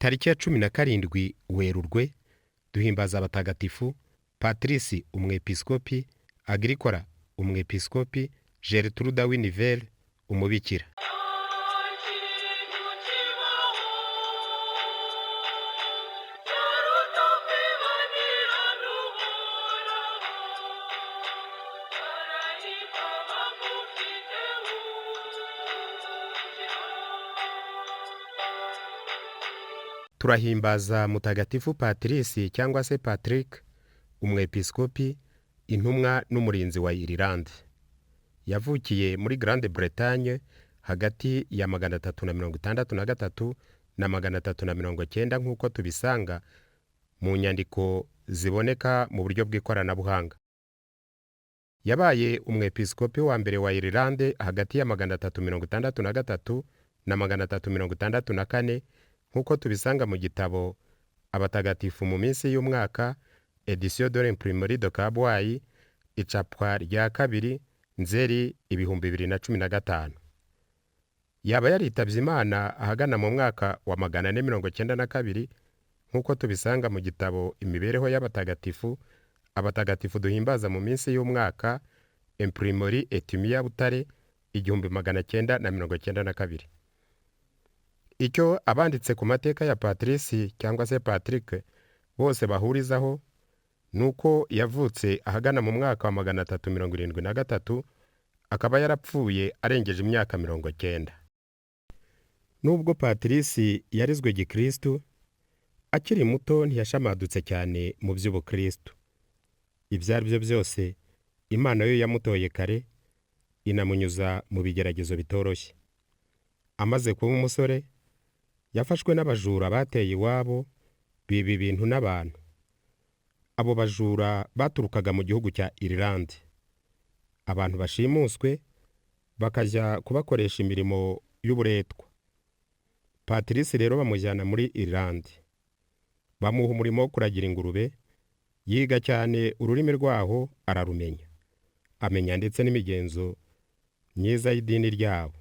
Tariki ya 17 Werurwe duhimbaza abatagatifu Patrice umwepiskopi, Agricora umwepiskopi, Gertruda Winivere umubikira. Turahimbaza mutagatifu Patrice cyangwa se Patrick umwepiskopi, intumwa n'umurinzi wa Irilande. Yavukiye muri Grande Bretagne hagati ya 363 na 390 nk'uko tubisanga mu nyandiko ziboneka mu buryo bw'ikoranabuhanga. Yabaye umwepiskopi wa mbere wa Irilande hagati ya 363 na 364 nk'uko tubisanga mu gitabo Abatagatifu mu minsi y'umwaka, Edition de l'Imprimerie de Kabwayi, icapwa rya kabiri, Nzeri 2015. Yaba yaritavye Imana ahagana mu mwaka wa 492 nk'uko tubisanga mu gitabo Imibereho y'abatagatifu, abatagatifu duhimbaza mu minsi y'umwaka, Imprimerie Etimia Butare 1992. Icyo abanditse ku mateka ya Patrice cyangwa se Patrick bose bahurizaho nuko yavutse ahagana mu mwaka wa 373, akaba yarapfuye arengeje imyaka 90. Nubwo Patrice yarizwe gikristo, akiri muto ntiyashamadutse cyane mu by'ubukristo. Ibyari byo byose Imana yo yamutoye kare, inamunyuza mu bigeragezo bitoroshye. Amaze kuba umusore, yafashwe n'abajura bateye iwabo, biba ibintu n'abantu. Abo bajura baturukaga mu gihugu cya Irilande. Abantu bashimuswe bakajya kubakoresha imirimo y'uburetwa. Patrice rero bamujyana muri Irilande. Bamuha umurimo wo kuragira ingurube, yiga cyane ururimi rwaho ararumenya. Amenya ndetse n'imigenzo myiza y'idini ryabo.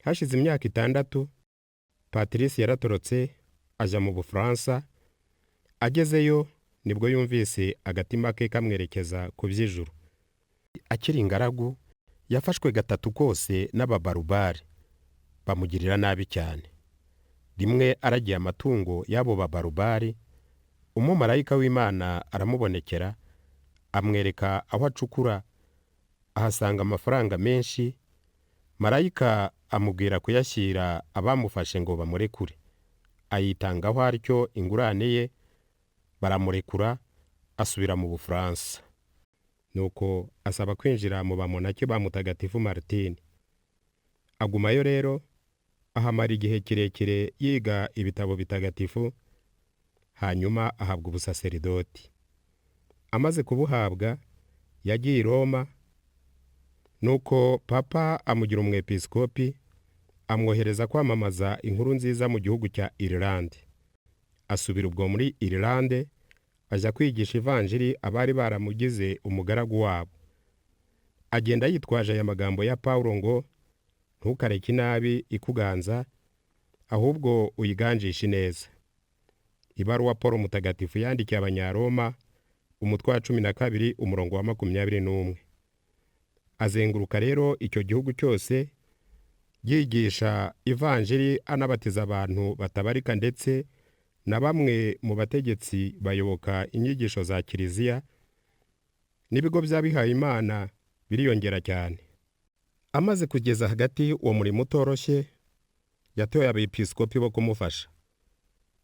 Hashize imyaka 6, Patrice yaratorotse aja mu Bufaransa. Agezeyo nibwo yumvise agatima ke kamwerekeza ku by'ijuru. Akiri ingaragu yafashwe gatatu kose n'ababarubare, bamugirira nabi cyane. Rimwe aragiye amatungo y'abo babarubare, umumarayika w'Imana aramubonekera, amwereka aho acukura, ahasanga amafaranga menshi. Marayika amubwira kuyashyira abamufashe ngo bamurekure. Ayitangaho atyo ingurane ye, baramurekura, asubira mu Bufaransa. Nuko asaba kwinjira mu bamonaki ba Mutagatifu Martin. Agumayo rero, ahamara igihe kirekire yiga ibitabo bitagatifu, hanyuma ahabwa ubusaseridoti. Amaze kubuhabwa, yagiye i Roma, nuko papa amugira umwepiskopi, amwohereza kwamamaza inkuru nziza mu gihugu cya Irilande. Asubira ubwo muri Irilande, aja kwigisha ivanjiri abari baramugize umugaragu wabo. Agenda yitwaje aya magambo ya Paulo ngo, ntukareke inabi ikuganza, ahubwo uyiganjishe neza. Ibaruwa Paulo mutagatifu yandikiye Abanyaroma, umutwe wa 12 umurongo wa 21. Azenguruka rero icyo gihugu cyose, yigisha ivanjiri, anabatiza abantu batabarika, ndetse na bamwe mu bategetsi bayoboka inyigisho za Kiliziya, n'ibigo by'abihaye Imana biriyongera cyane. Amaze kugeza hagati uwo murimo utoroshye, yatoye abepiskopi bo kumufasha.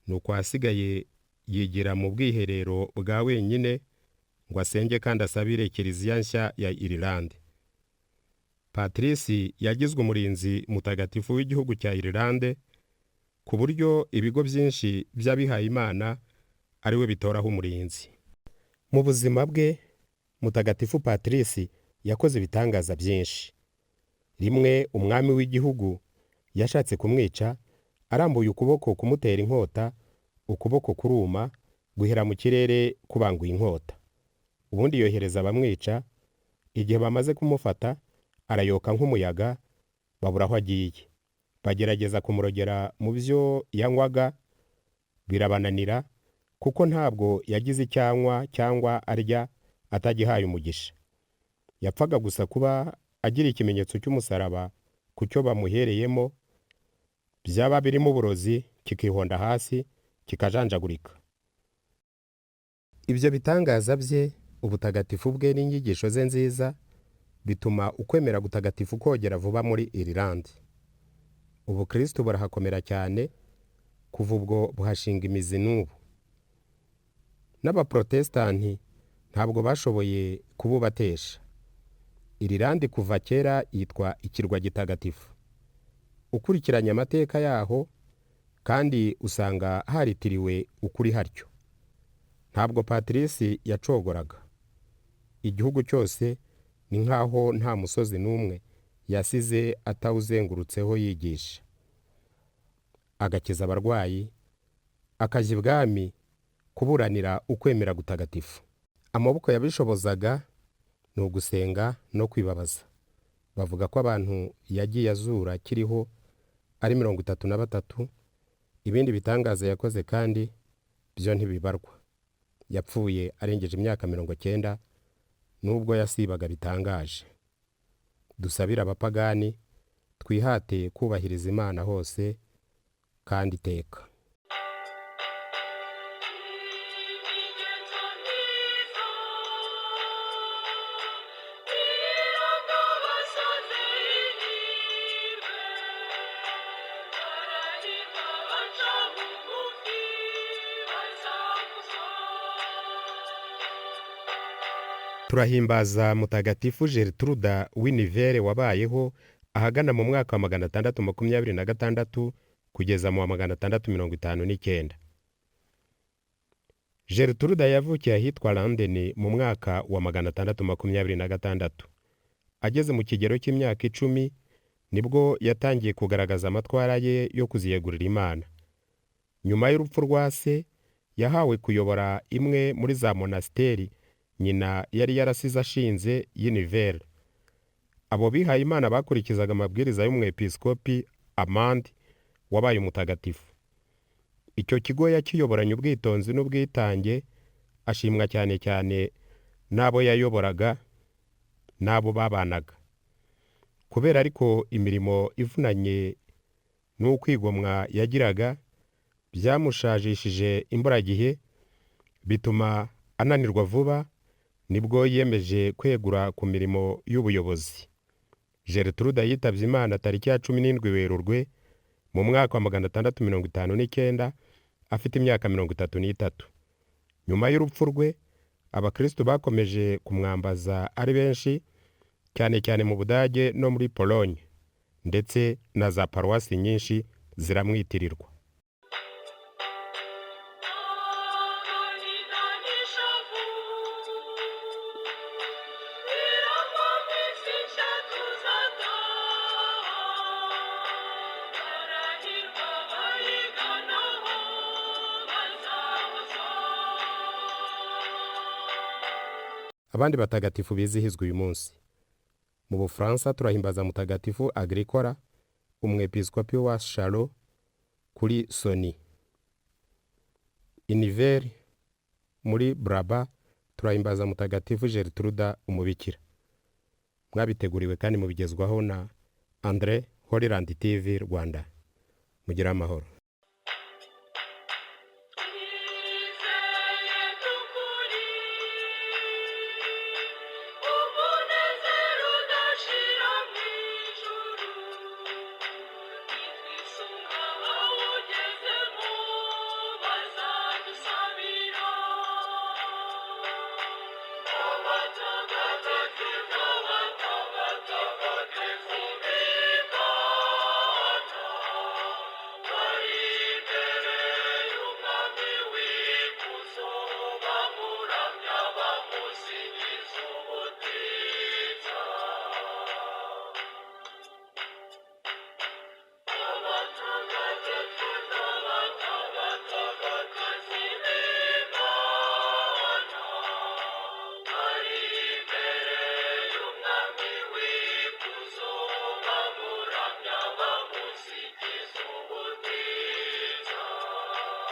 Nuko asigaye yigira mu bwiherero bwa wenyine ngo asenge kandi asabire Kiliziya nshya ya Irilande. Patrice yagizwe umurinzi mutagatifu w'igihugu cya Irilande, ku buryo ibigo byinshi by'abihaye Imana ari we bitoraho umurinzi. Mu buzima bwe, Mutagatifu Patrice yakoze ibitangaza byinshi. Rimwe umwami w'igihugu yashatse kumwica, arambuye ukuboko kumutera inkota, ukuboko kuruma, guhera mu kirere kubanguye inkota. Ubundi yohereza abamwica. Igihe bamaze kumufata, arayoka nk'umuyaga, babura aho agiye. Bagerageza kumurogera mu byo yanywaga, birabananira kuko ntabwo yagize icyanywa cyangwa arya atagihaye umugisha. Yapfaga gusa kuba agira ikimenyetso cy'umusaraba ku cyo bamuhereyemo, byaba birimo uburozi kikihonda hasi kikajanjagurika. Ibyo bitangaza bye, ubutagatifu bwe n'inyigisho ze nziza bituma ukwemera gutagatifu kogera vuba muri Irilande. Ubukristo burahakomera cyane kuva ubwo buhashinga imizi n'ubu. N'abaprotestanti ntabwo bashoboye kububatesha. Irilande kuva kera yitwa ikirwa gitagatifu. Ukurikiranye amateka yaho kandi usanga haritiriwe ukuri hatyo. Ntabwo Patrice yacogoraga. Igihugu cyose ni nkaho nta musozi n'umwe yasize atawuzengurutseho yigisha. Agakiza abarwayi, akajya ibwami kuburanira ukwemera gutagatifu. Amaboko yabishobozaga ni ugusenga no kwibabaza. Bavuga ko abantu yagiye azura kiriho ari 33. Ibindi bitangaza yakoze kandi byo ntibibarwa. Yapfuye arengeje imyaka 90 nubwo yasibaga bitangaje. Dusabira abapagani twihate kubahiriza Imana hose kandi iteka. Turahimbaza mutagatifu Gertruda Winivere wabayeho ahagana mu mwaka wa 626 kugeza mu wa 659. Gertruda yavukiye ahitwa Landen mu mwaka wa 626. Ageze mu kigero cy'imyaka 10 nibwo yatangiye kugaragaza amatwara ye yo kuziyegurira Imana. Nyuma y'urupfu rwa se, yahawe kuyobora imwe muri za monasteri nyina yari yarasize ashinze y'Inivere. Abo bihaye Imana bakurikizaga amabwiriza y'umwepiskopi Amand wabaye umutagatifu. Icyo kigo yakiyoboranye ubwitonzi n'ubwitange, ashimwa cyane cyane n'abo yayoboraga n'abo babanaga. Kubera ariko imirimo ivunanye n'ukwigomwa yagiraga byamushajishije imburagihe, bituma ananirwa vuba, nibwo yemeje kwegura ku mirimo y'ubuyobozi. Gertruda yitabye Imana tariki ya 17 Werurwe mu mwaka wa 659 afite imyaka 33. Nyuma y'urupfu rwe, abakristo bakomeje kumwambaza ari benshi, cyane cyane mu Budage no muri Pologne, ndetse na za paruwasi nyinshi ziramwitirirwa. Abandi batagatifu bizihizwa uyu munsi. Mu Bufaransa turahimbaza mutagatifu Agricora, umwepiskopi wa Charo kuri Soni. Inivere muri Braba turahimbaza mutagatifu Gertruda umubikira. Mwabiteguriwe kandi mubigezwaho na André Holyland TV Rwanda. Mugira amahoro.